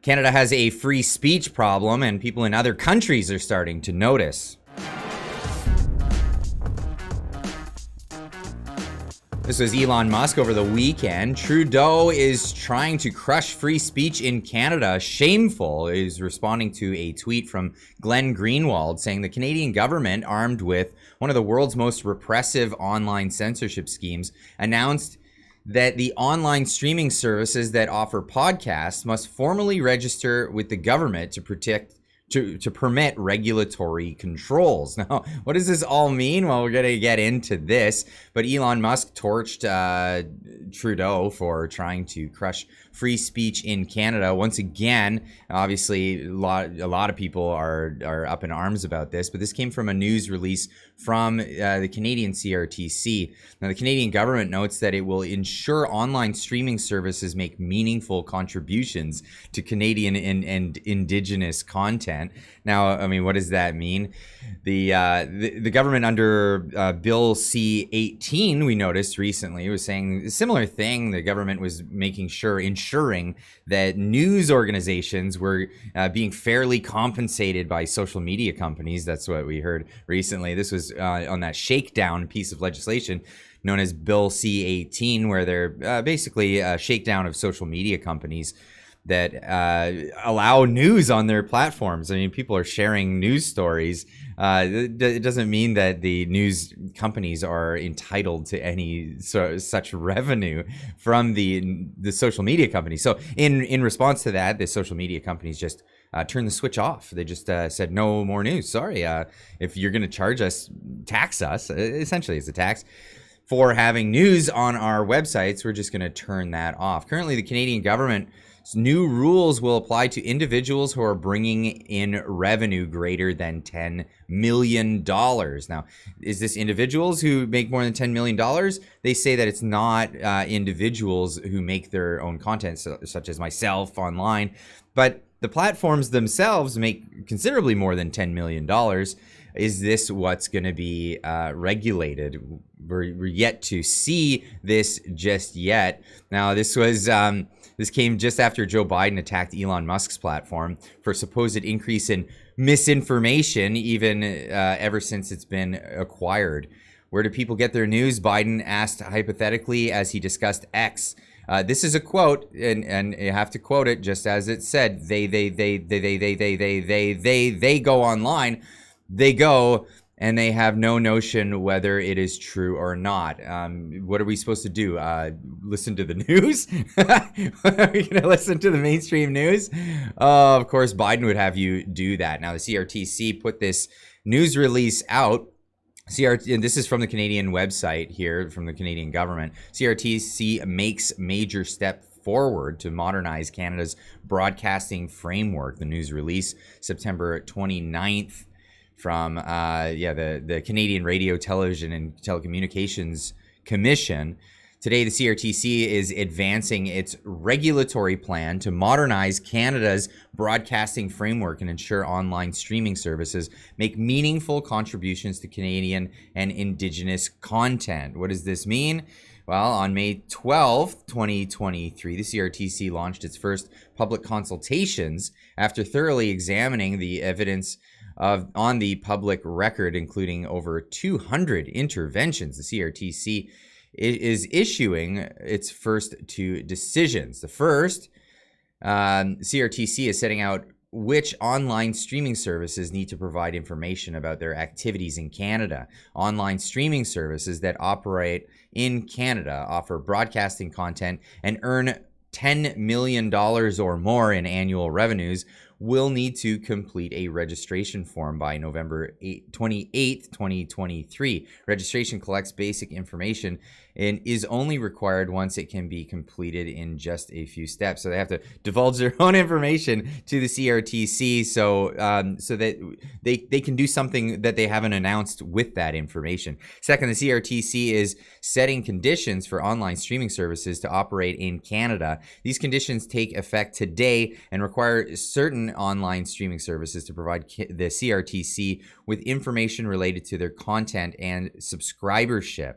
Canada has a free speech problem, and people in other countries are starting to notice. This was Elon Musk over the weekend. Trudeau is trying to crush free speech in Canada. Shameful is responding to a tweet from Glenn Greenwald saying the Canadian government, armed with one of the world's most repressive online censorship schemes, announced that the online streaming services that offer podcasts must formally register with the government to permit regulatory controls. Now, what does this all mean? Well, we're going to get into this, but Elon Musk torched Trudeau for trying to crush free speech in Canada. Once again, obviously, a lot of people are up in arms about this, but this came from a news release from the Canadian CRTC. Now, the Canadian government notes that it will ensure online streaming services make meaningful contributions to Canadian and Indigenous content. Now, I mean, what does that mean? The government under Bill C-18, we noticed recently, was saying a similar thing. The government was ensuring that news organizations were being fairly compensated by social media companies. That's what we heard recently. This was on that shakedown piece of legislation known as Bill C-18, where they're basically a shakedown of social media companies that allow news on their platforms. I mean, people are sharing news stories. It doesn't mean that the news companies are entitled to any such revenue from the social media companies. So in response to that, the social media companies just turned the switch off. They just said, no more news. Sorry, if you're going to charge us, tax us, essentially it's a tax, for having news on our websites, we're just going to turn that off. Currently, the Canadian government's new rules will apply to individuals who are bringing in revenue greater than $10 million. Now, is this individuals who make more than $10 million? They say that it's not individuals who make their own content, such as myself online, but the platforms themselves make considerably more than $10 million. Is this what's going to be regulated? We're yet to see this just yet. Now, this came just after Joe Biden attacked Elon Musk's platform for supposed increase in misinformation, even ever since it's been acquired. Where do people get their news? Biden asked hypothetically as he discussed X. This is a quote, and you have to quote it just as it said. They go online. They go and they have no notion whether it is true or not. What are we supposed to do? Listen to the news? Are we going to listen to the mainstream news? Of course, Biden would have you do that. Now, the CRTC put this news release out. And this is from the Canadian website here, from the Canadian government. CRTC makes major step forward to modernize Canada's broadcasting framework. The news release, September 29th. From the Canadian Radio, Television and Telecommunications Commission. Today, the CRTC is advancing its regulatory plan to modernize Canada's broadcasting framework and ensure online streaming services make meaningful contributions to Canadian and Indigenous content. What does this mean? Well, on May 12th, 2023, the CRTC launched its first public consultations after thoroughly examining the evidence on the public record, including over 200 interventions. The CRTC is issuing its first two decisions. The first, CRTC is setting out which online streaming services need to provide information about their activities in Canada. Online streaming services that operate in Canada offer broadcasting content and earn $10 million or more in annual revenues will need to complete a registration form by November 28th, 2023. Registration collects basic information and is only required once it can be completed in just a few steps. So they have to divulge their own information to the CRTC so that they can do something that they haven't announced with that information. Second, the CRTC is setting conditions for online streaming services to operate in Canada. These conditions take effect today and require certain online streaming services to provide the CRTC with information related to their content and subscribership.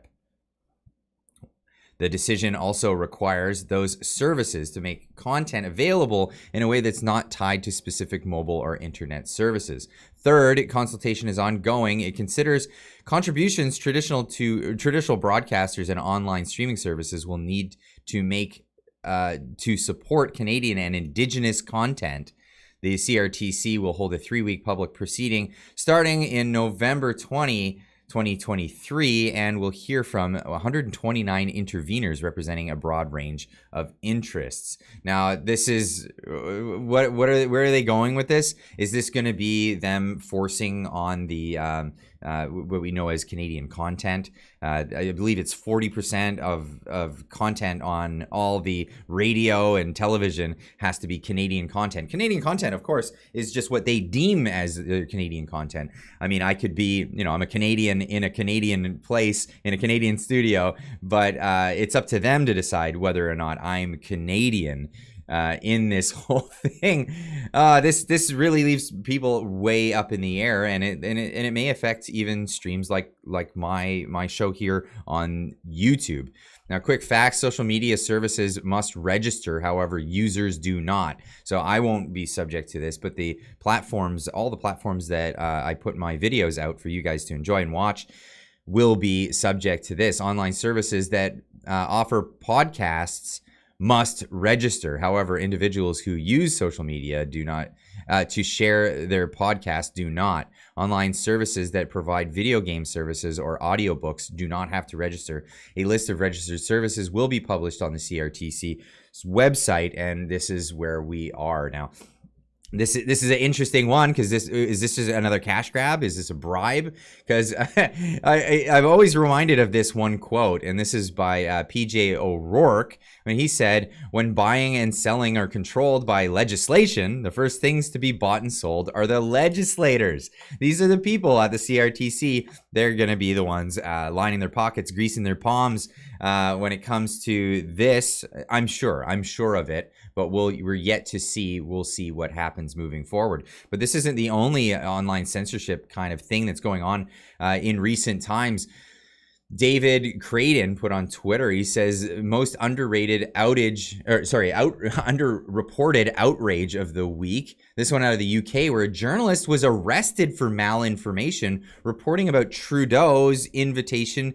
The decision also requires those services to make content available in a way that's not tied to specific mobile or internet services. Third, consultation is ongoing. It considers contributions traditional broadcasters and online streaming services will need to make to support Canadian and Indigenous content. The CRTC will hold a 3-week public proceeding starting in November 2023, and we'll hear from 129 interveners representing a broad range of interests. Now, this is where are they going with this? Is this going to be them forcing on the what we know as Canadian content? I believe it's 40% of content on all the radio and television has to be Canadian content. Canadian content, of course, is just what they deem as Canadian content. I mean, I could be, I'm a Canadian in a Canadian place, in a Canadian studio, but it's up to them to decide whether or not I'm Canadian in this whole thing. This really leaves people way up in the air, and it may affect even streams like my show here on YouTube. Now, quick facts: social media services must register, however, users do not. So I won't be subject to this, but the platforms, all the platforms that I put my videos out for you guys to enjoy and watch, will be subject to this. Online services that offer podcasts must register. However, individuals who use social media do not to share their podcast do not. Online services that provide video game services or audiobooks do not have to register. A list of registered services will be published on the CRTC's website, and this is where we are now. This is an interesting one, because this just another cash grab? Is this a bribe? Because I've always reminded of this one quote, and this is by PJ O'Rourke, when he said, "When buying and selling are controlled by legislation, the first things to be bought and sold are the legislators." These are the people at the CRTC. They're going to be the ones lining their pockets, greasing their palms when it comes to this. I'm sure of it. But we're yet to see. We'll see what happens moving forward. But this isn't the only online censorship kind of thing that's going on in recent times. David Creighton put on Twitter, he says, most underreported outrage of the week. This one out of the UK, where a journalist was arrested for malinformation, reporting about Trudeau's invitation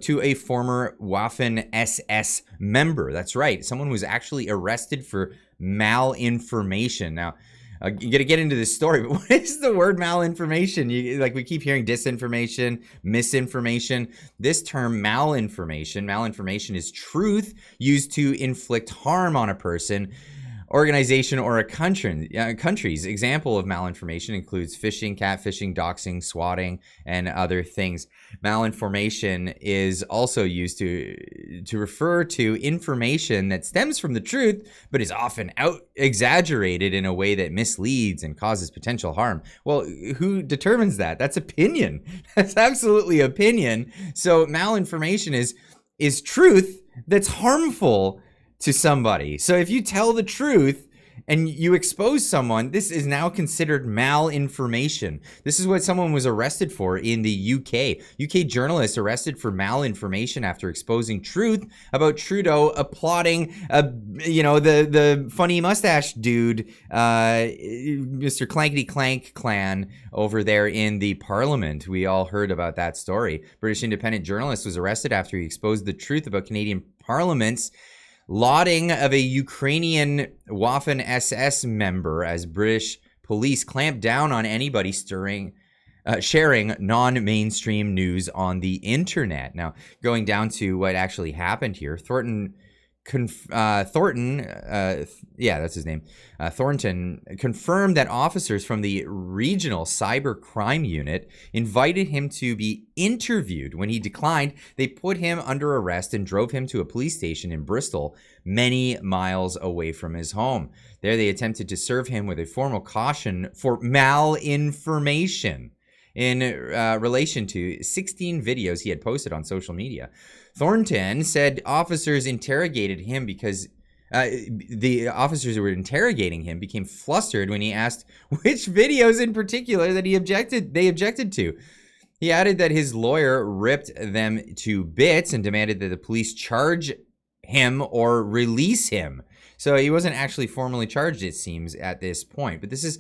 to a former Waffen SS member. That's right. Someone was actually arrested for malinformation. Now, you got to get into this story, but what is the word malinformation? We keep hearing disinformation, misinformation. This term malinformation is truth used to inflict harm on a person, organization, or a country's. Example of malinformation includes phishing, catfishing, doxing, swatting, and other things. Malinformation is also used to refer to information that stems from the truth, but is often exaggerated in a way that misleads and causes potential harm. Well, who determines that? That's opinion. That's absolutely opinion. So malinformation is truth that's harmful to somebody. So if you tell the truth and you expose someone, this is now considered malinformation. This is what someone was arrested for in the UK. UK journalists arrested for malinformation after exposing truth about Trudeau applauding, the funny mustache dude, Mr. Clankety Clank clan over there in the Parliament. We all heard about that story. British independent journalist was arrested after he exposed the truth about Canadian Parliament's lauding of a Ukrainian Waffen SS member, as British police clamped down on anybody sharing non-mainstream news on the internet. Now, going down to what actually happened here, Thornton confirmed that officers from the regional cyber crime unit invited him to be interviewed. When he declined, they put him under arrest and drove him to a police station in Bristol, many miles away from his home. There, they attempted to serve him with a formal caution for malinformation in relation to 16 videos he had posted on social media. Thornton said officers interrogated him because the officers who were interrogating him became flustered when he asked which videos in particular that they objected to. He added that his lawyer ripped them to bits and demanded that the police charge him or release him. So he wasn't actually formally charged, it seems, at this point. But this is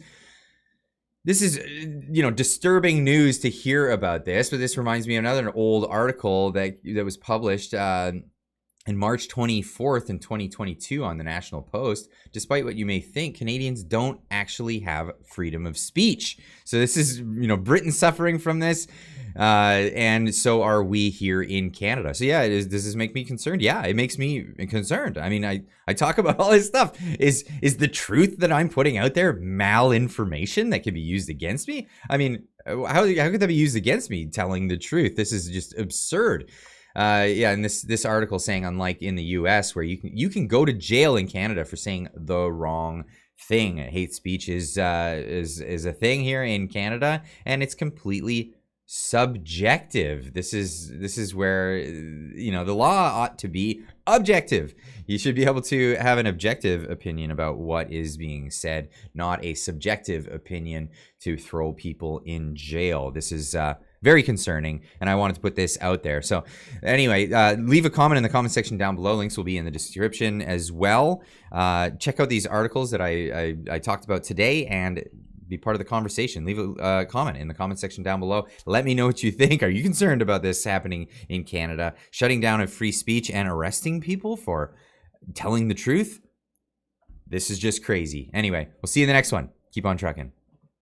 disturbing news to hear about this. But this reminds me of another old article that was published in March 24th in 2022 on the National Post. Despite what you may think, Canadians don't actually have freedom of speech. So this is, Britain suffering from this, and so are we here in Canada. So yeah, does this make me concerned? Yeah, it makes me concerned. I mean, I talk about all this stuff. Is the truth that I'm putting out there malinformation that can be used against me? I mean, how could that be used against me telling the truth? This is just absurd. And this article saying, unlike in the U.S., where you can go to jail in Canada for saying the wrong thing. Hate speech is a thing here in Canada, and it's completely subjective. This is where the law ought to be objective. You should be able to have an objective opinion about what is being said, not a subjective opinion to throw people in jail. This is very concerning, and I wanted to put this out there. So anyway, leave a comment in the comment section down below. Links will be in the description as well. Check out these articles that I talked about today and be part of the conversation. Leave a comment in the comment section down below. Let me know what you think. Are you concerned about this happening in Canada? Shutting down of free speech and arresting people for telling the truth? This is just crazy. Anyway, we'll see you in the next one. Keep on trucking.